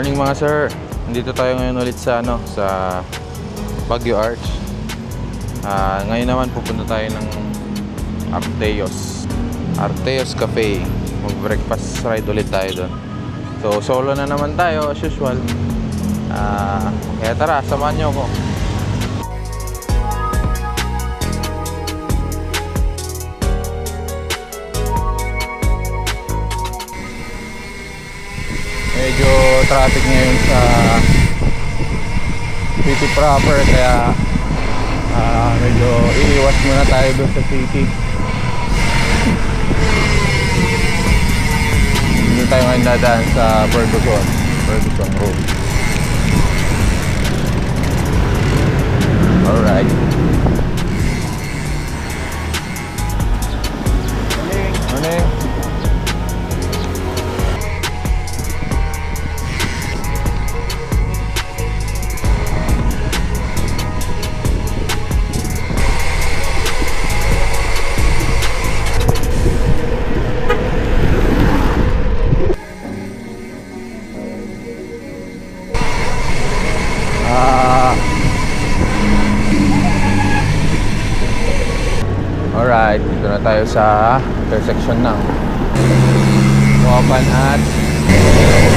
Morning mga sir. Nandito tayo ngayon ulit sa sa Baguio Arch. Ngayon naman pupunta tayo ng Arteos Cafe. Mag-breakfast ride ulit tayo doon. So solo na naman tayo as usual. Kaya tara, samahan niyo ako. Medyo traffic ngayon sa city proper, kaya medyo iiwas muna tayo doon sa city. Dito tayo ngayon dadaan sa Ferguson Road. Alright. Morning. Alright, dito na tayo sa intersection ng Buapan at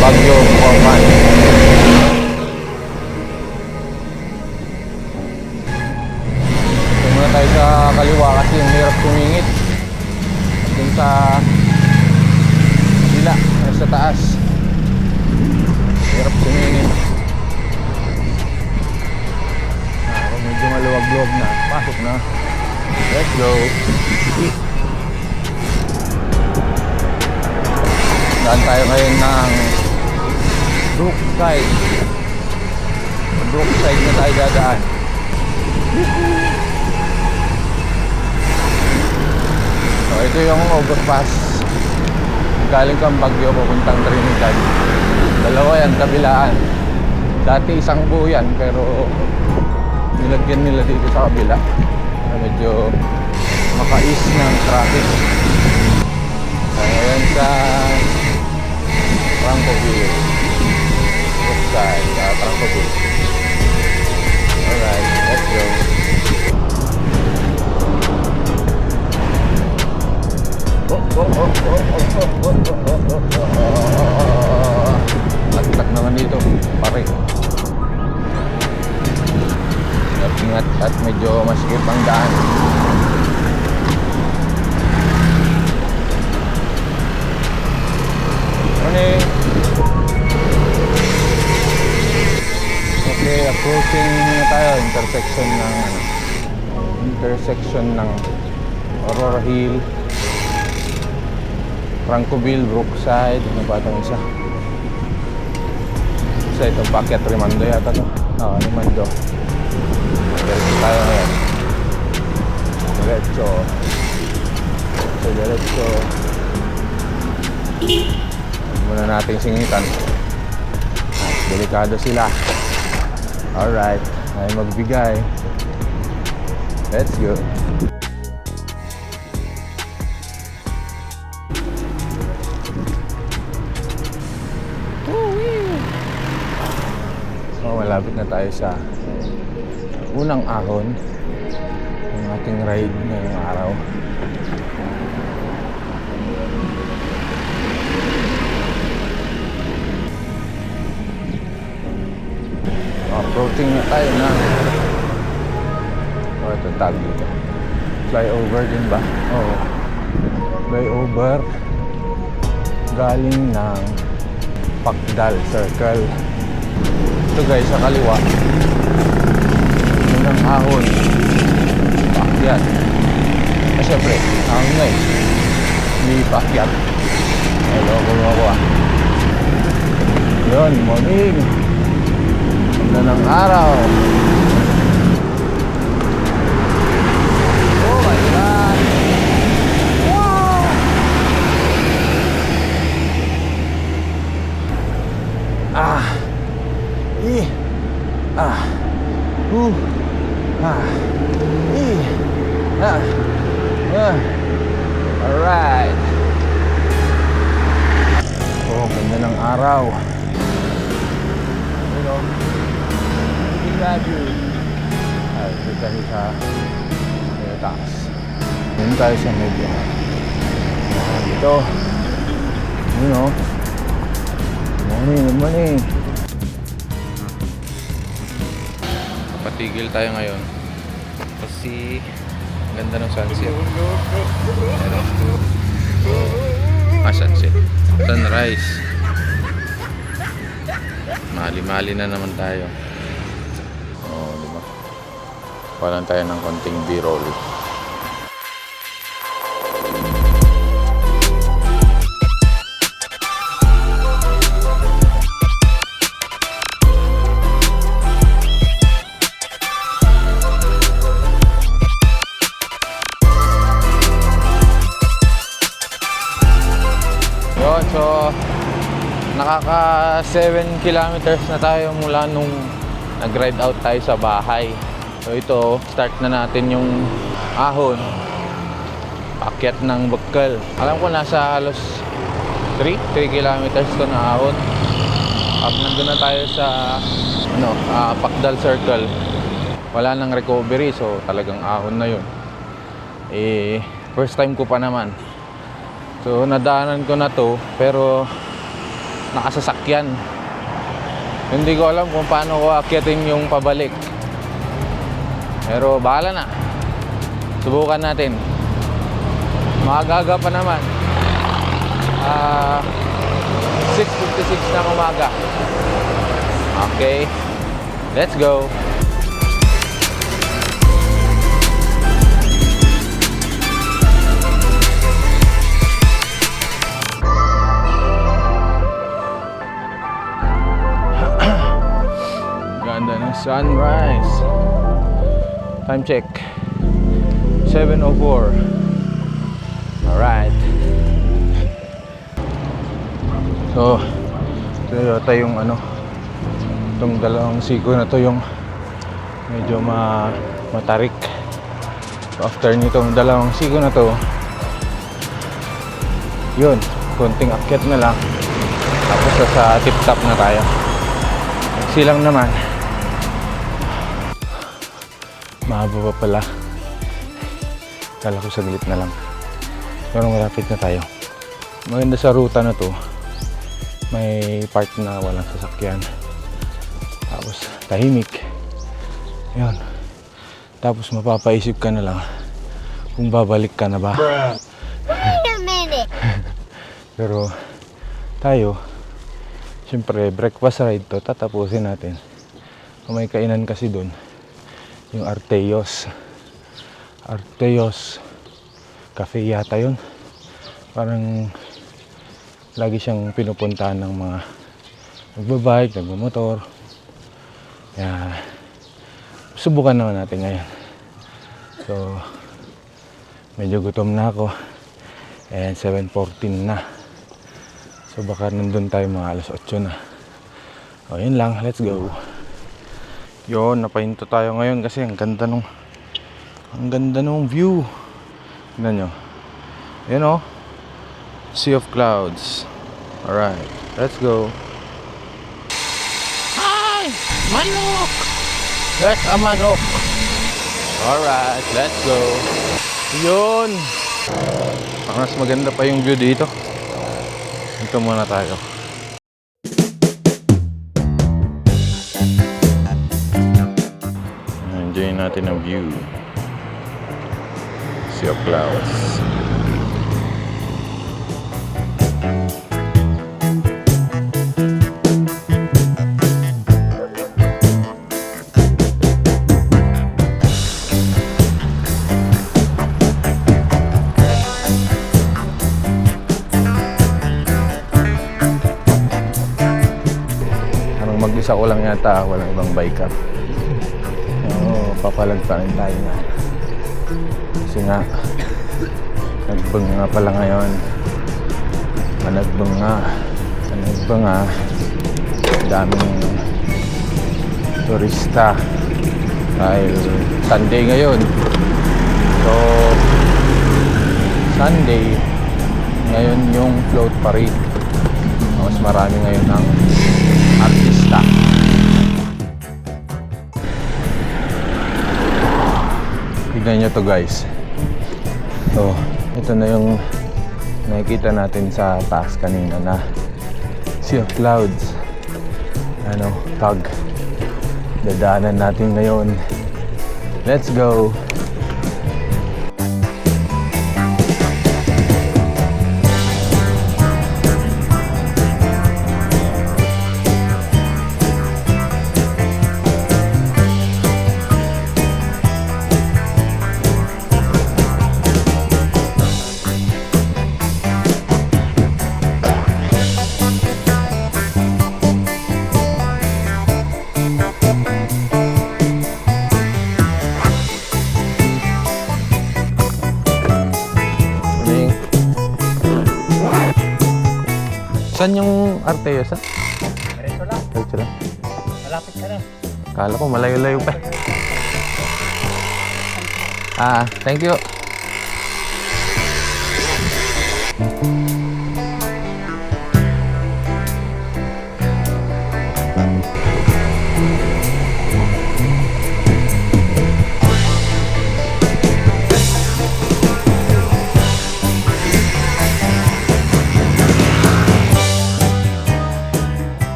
Baguio Buapan. Dito muna tayo sa kaliwa kasi yung hirap tumingit. Dito sa kabila, sa taas, hirap tumingit. Medyo maluwag-luwag na, pasok na. Let's go. Daan tayo ngayon ng Brookside. Brookside na tayo dadaan. So ito yung overpass. Galing kang Baguio papuntang Trinidad. Dalawa yan, kabilaan. Dati isang buo yan, pero nilagyan nila dito sa kabila. Medyo makais ng traffic. Ayan sa Trancoville, Brookside, Trancoville. Alright, let's go. Laglag naman dito, pare. Ingat at medyo masikip ang daan. Morning. Okay, approaching na tayo intersection ng Aurora Hill, Trancoville, Brookside. Ano ba itong isa? Isa itong packet Rimando yata to. Rimando. Diretso tayo ngayon. Diretso. Muna natin singitan. Delikado sila. Alright. Ay magbigay. Let's go. So malapit na tayo sa unang ahon ng ating ride ngayong araw. Approaching na tayo na ito tag dito. Flyover din ba? Oo. Flyover galing ng Pacdal Circle. Ito guys, sa kaliwa ng ahon, paakyat. Siyempre, ahon nga eh, hindi paakyat. Hello, kumawa. Yun, morning. Ganda ng araw. Oh my God. Wow. Alright. Oh, ganda ng araw. tayo. We love you. Ay, ito tayo sa tax. Yun tayo sa medyo. Ito. Yun o. Good morning. Patigil tayo ngayon. Kasi ganda ng sunset. Sunset. Sunrise. Mali-mali na naman tayo. Oh, diba? Palan tayo ng konting B-roll. So, nakaka 7 kilometers na tayo mula nung nag-ride out tayo sa bahay. So ito, start na natin yung ahon. Paakyat ng Bukal. Alam ko nasa halos 3 kilometers to na ahon. Pag nandun na tayo sa Pakdal Circle, wala nang recovery, so talagang ahon na yun. First time ko pa naman. So nadaanan ko na to, pero nakasasakyan. Hindi ko alam kung paano ko akyatin yung pabalik. Pero bahala na. Subukan natin. Maaga pa naman. 6:56 ng umaga. Okay. Let's go. Ganda ng sunrise. Time check 7:04. Alright. So ito yata yung itong dalawang siko na to yung medyo matarik. So, after nitong dalawang siko na to, yun, konting akyat na lang, tapos sa tip top na tayo. Silang naman mahaba pa pala. Kala ko saglit na lang, pero malapit na tayo. Maganda sa ruta na to, may part na walang sasakyan, tapos tahimik. Yun. Tapos mapapaisip ka na lang kung babalik ka na ba. Wait a minute. Pero tayo, siyempre breakfast ride to, tatapusin natin. May kainan kasi dun, yung Arteos Cafe yata yun. Parang lagi siyang pinupuntahan ng mga nagbabike, nagmamotor. Kaya subukan naman natin ngayon. So medyo gutom na ako, and 7:14 na. So baka nandun tayo mga alas 8 na. O yun lang, let's go. Yun, napahinto tayo ngayon kasi ang ganda nung view. Tignan nyo. Yun o, Sea of Clouds. Alright, let's go. Hi! Manok! That's a manok. Alright, let's go. Yun! Mas maganda pa yung view dito. Dito muna tayo. Enjoy natin ang view. Sea of Clouds. Mag-isa ko lang yata, walang ibang bike up. Papalag pa rin tayo na. Kasi nga, nagbang nga pala ngayon. Managbang nga. Daming turista. Dahil Sunday ngayon. So, Sunday, ngayon yung float parade. Mas marami ngayon ng artista. Tignan nyo to guys. So, ito na yung nakikita natin sa taas kanina na sea of clouds. Ano, pag dadaanan natin ngayon. Let's go! Saan yung Arteos, ha? Diretso lang. Diretso lang. Malapit ka na. Kala ko malayo-layo pa. Thank you.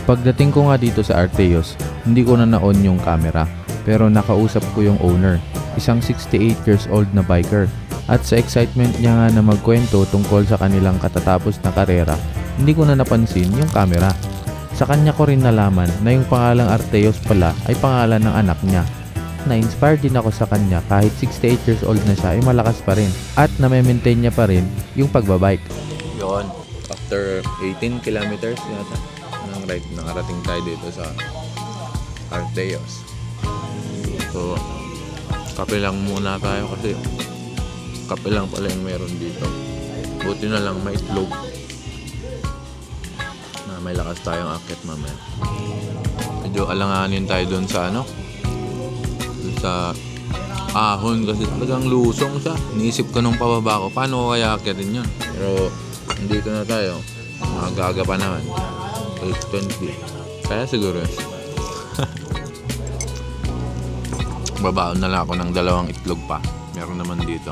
Pagdating ko nga dito sa Arteos, hindi ko na na-on yung camera, pero nakausap ko yung owner, isang 68 years old na biker. At sa excitement niya nga na magkwento tungkol sa kanilang katatapos na karera, hindi ko na napansin yung camera. Sa kanya ko rin nalaman na yung pangalang Arteos pala ay pangalan ng anak niya. Na-inspire din ako sa kanya kahit 68 years old na siya ay malakas pa rin at na-maintain niya pa rin yung pagbabike. Yon, after 18 kilometers yata ng ride, nakarating tayo dito sa Arteos. So, kape lang muna tayo kasi kape lang pala yung meron dito. Buti na lang may itlog na may lakas tayong akit mamaya. Medyo alanganin tayo dun sa dun sa ahon kasi talagang lusong siya. Iniisip ko nung pababa ko, paano ko kaya akitin yun? Pero dito na tayo, magaga pa naman. 8:20. Kaya siguro yun. Babaon na lang ako ng 2 itlog pa. Meron naman dito.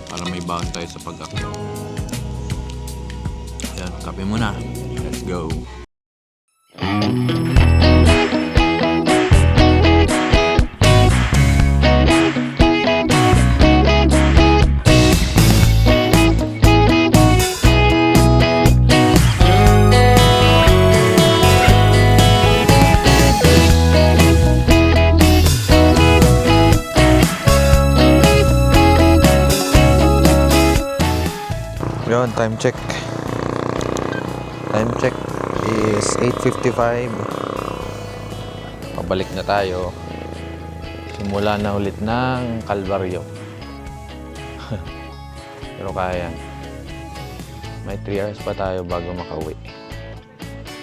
Para may baon tayo sa pag-akit. Yan, kape muna. Let's go. Yun, time check. Time check is 8:55. Pabalik na tayo. Simula na ulit ng Kalbaryo. Pero kaya yan. May 3 hours pa tayo bago makauwi.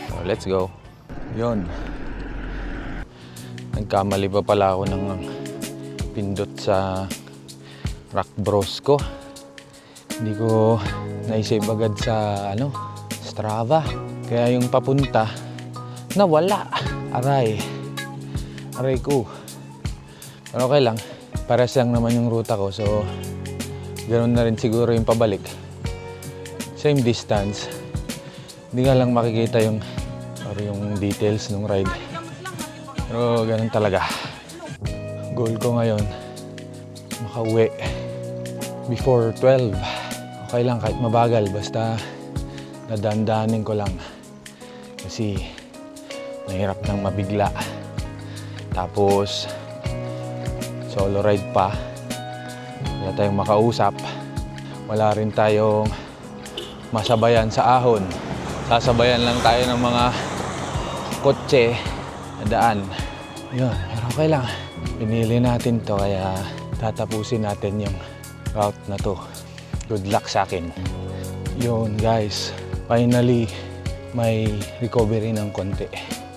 So, let's go. Yun. Nagkamali pa pala ako ng pindot sa Rock Bros ko. Hindi ko na-save agad sa Strava. Kaya yung papunta nawala. Aray ko. Pero okay lang. Pares lang naman yung ruta ko. So ganoon na rin siguro yung pabalik. Same distance. Hindi nga lang makikita yung details ng ride. Pero ganun talaga. Goal ko ngayon makauwi before 12. Okay lang kahit mabagal, basta nadandanin ko lang kasi nahirap nang mabigla. Tapos solo ride pa, wala tayong makausap, wala rin tayong masabayan sa ahon, sasabayan lang tayo ng mga kotse na daan. Yun, pero okay lang, pinili natin to kaya tatapusin natin yung route na to. Good luck sa akin. Yun guys, finally may recovery ng konti.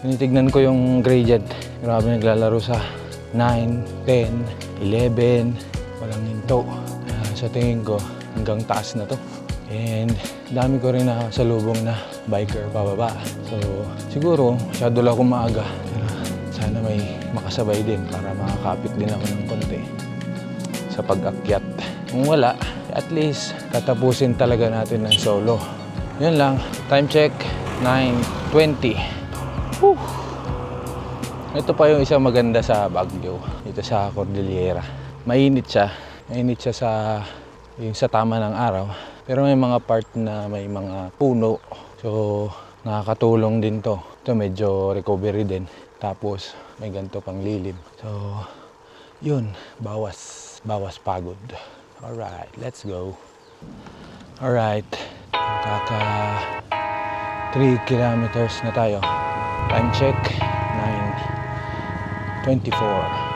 Tinitignan ko yung gradient. Grabe, naglalaro sa 9, 10, 11. Walang hinto. Sa tingin ko hanggang taas na to. And dami ko rin nakasalubong na biker pababa. So siguro masyado lang akong maaga. Sana may makasabay din para makakapit din ako ng konti sa pag-akyat. Kung wala, at least tatapusin talaga natin ng solo. Yun lang. Time check, 9:20. Whew. Ito pa yung isang maganda sa Baguio, dito sa Cordillera. Mainit siya. Mainit siya yung sa tama ng araw. Pero may mga part na may mga puno. So, nakakatulong din to. Ito medyo recovery din. Tapos, may ganito pang lilim. So, yun. Bawas pagod. Alright, let's go. Alright. Kaka 3 kilometers na tayo. Time check, 9:24.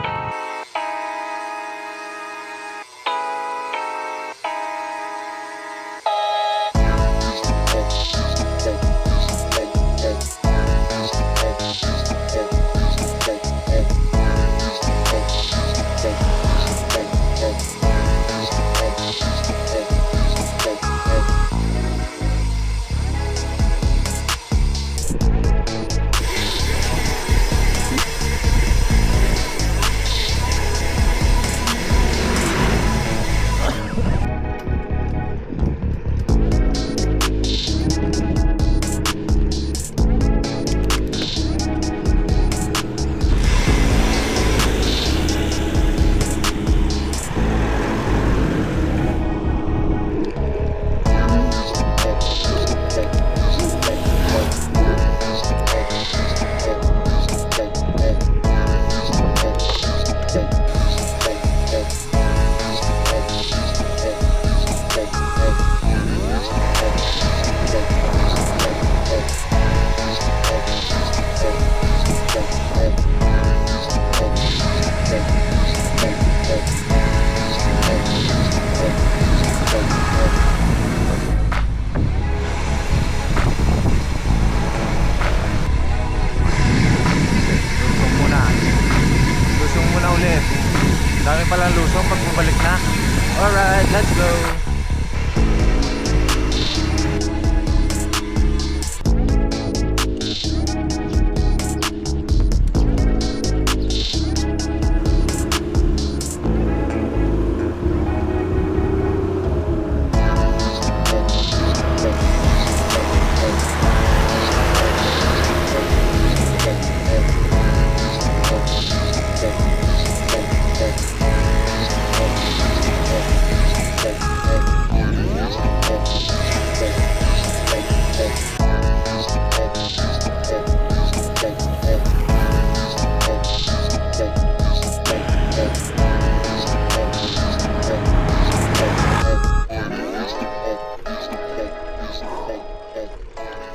Dami palang lusong pag bumalik na. Alright, let's go.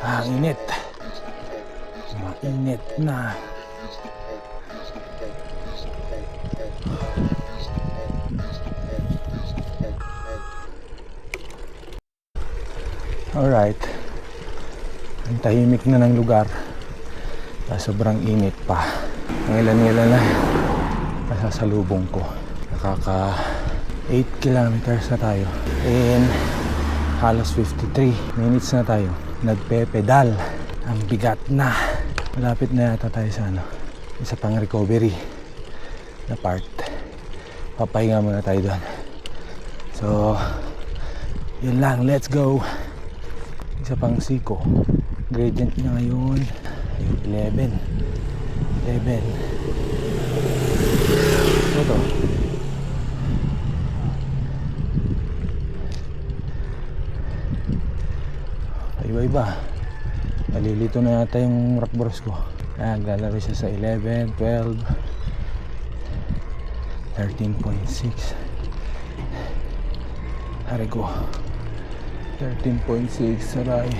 Ang init. Mainit na. Alright. Ang tahimik na ng lugar. Sobrang init pa. Ang ilan-ilan na nasasalubong ko. Nakaka 8 kilometers na tayo. And halos 53 minutes na tayo. Nagpe-pedal. Ang bigat na. Malapit na yata tayo sa isa pang recovery na part. Papahinga muna tayo doon. So, yun lang. Let's go. Isa pang siko. Gradient na ngayon. 11. Ito. Iba-iba. Nalilito na yata yung rock bros ko. Naglalaro siya sa 11, 12, 13.6. Hari ko. 13.6. Saray.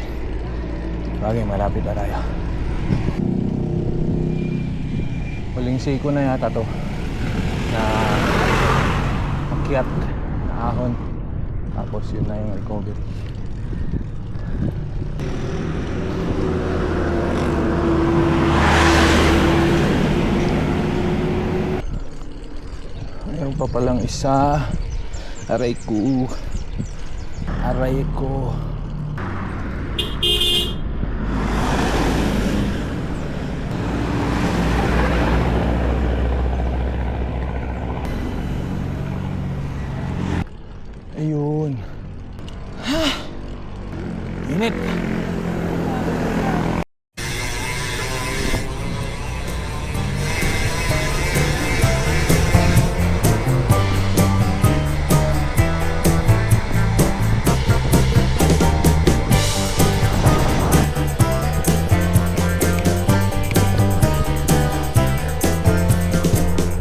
Bagay, malapit na tayo. Huling siko na yata to. Na makyat na ahon. Tapos yun na yung recovery. Mayroon pa palang isa. Aray ko.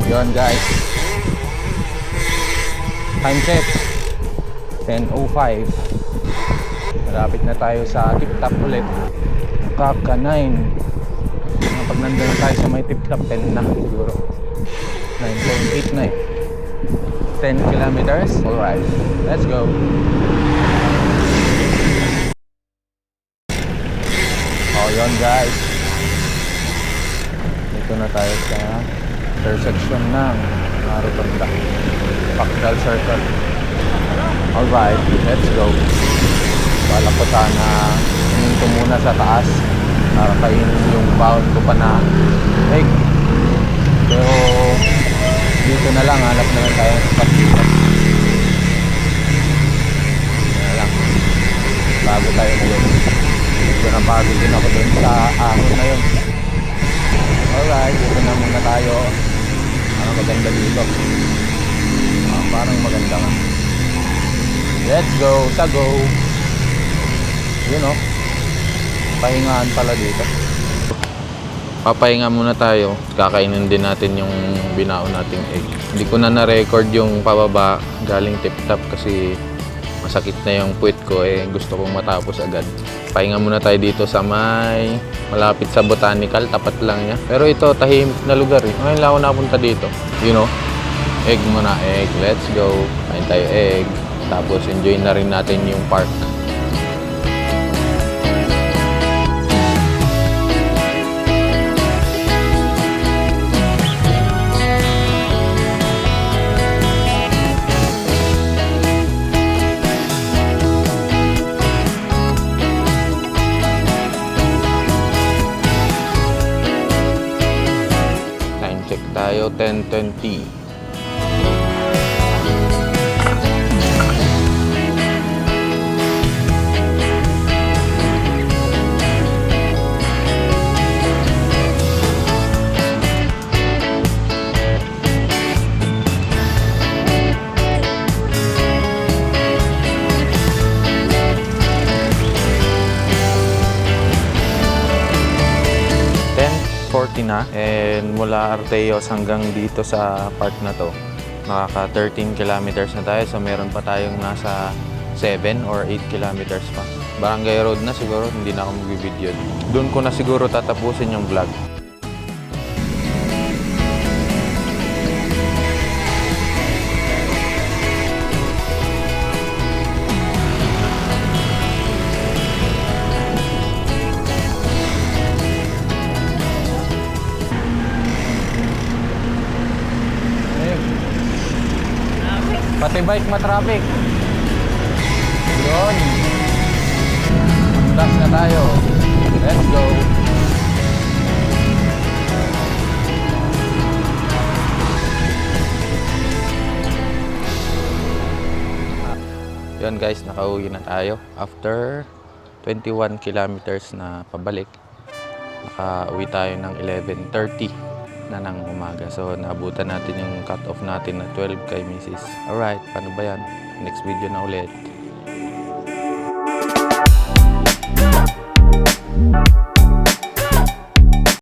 Yun guys. Time check. 10:05. Malapit na tayo sa tip-top ulit. Kaka 9. Pag nandun na tayo sa may tip-top, 10 na siguro. 9.8 na eh. 10 kilometers. Alright, let's go. Oh, yun guys. Dito na tayo sa intersection ng Rotonda. Pactal Circle. Alright, let's go. Wala ko sana hininto muna sa taas para kainin yung baon ko pa na egg. Pero dito na lang, hanap na lang tayo ng spot dito. Dito na lang. Bago tayo ngayon. Dito na bago din ako dun sa ahon na yun. Alright, dito na muna tayo. Parang maganda dito. Parang maganda nga. Let's go, sa go. Yun o. Pahingaan pala dito. Papahinga muna tayo. Kakainin din natin yung binaon nating egg. Hindi ko na na-record yung pababa galing tip-top kasi masakit na yung puwit ko eh. Gusto kong matapos agad. Pahinga muna tayo dito sa may malapit sa Botanical. Tapat lang niya. Pero ito, tahimik na lugar eh. Ngayon lang ako napunta dito. You know? Egg muna, egg. Let's go. Kain tayo egg. Tapos enjoy na rin natin yung park. Time check tayo, 10:20. Na and mula Arteos hanggang dito sa park na to makaka 13 kilometers na tayo, so meron pa tayong nasa 7 or 8 kilometers pa. Barangay Road na siguro, hindi na ako mag-video. Doon ko na siguro tatapusin yung vlog. Pati bike ma-traffic. Yun. Undas na tayo. Let's go. Yun guys, nakauwi na tayo. After 21 kilometers na pabalik, nakauwi tayo ng 11:30 na ng umaga. So, naabutan natin yung cut-off natin na 12 kay Mrs. Alright, paano ba yan? Next video na ulit.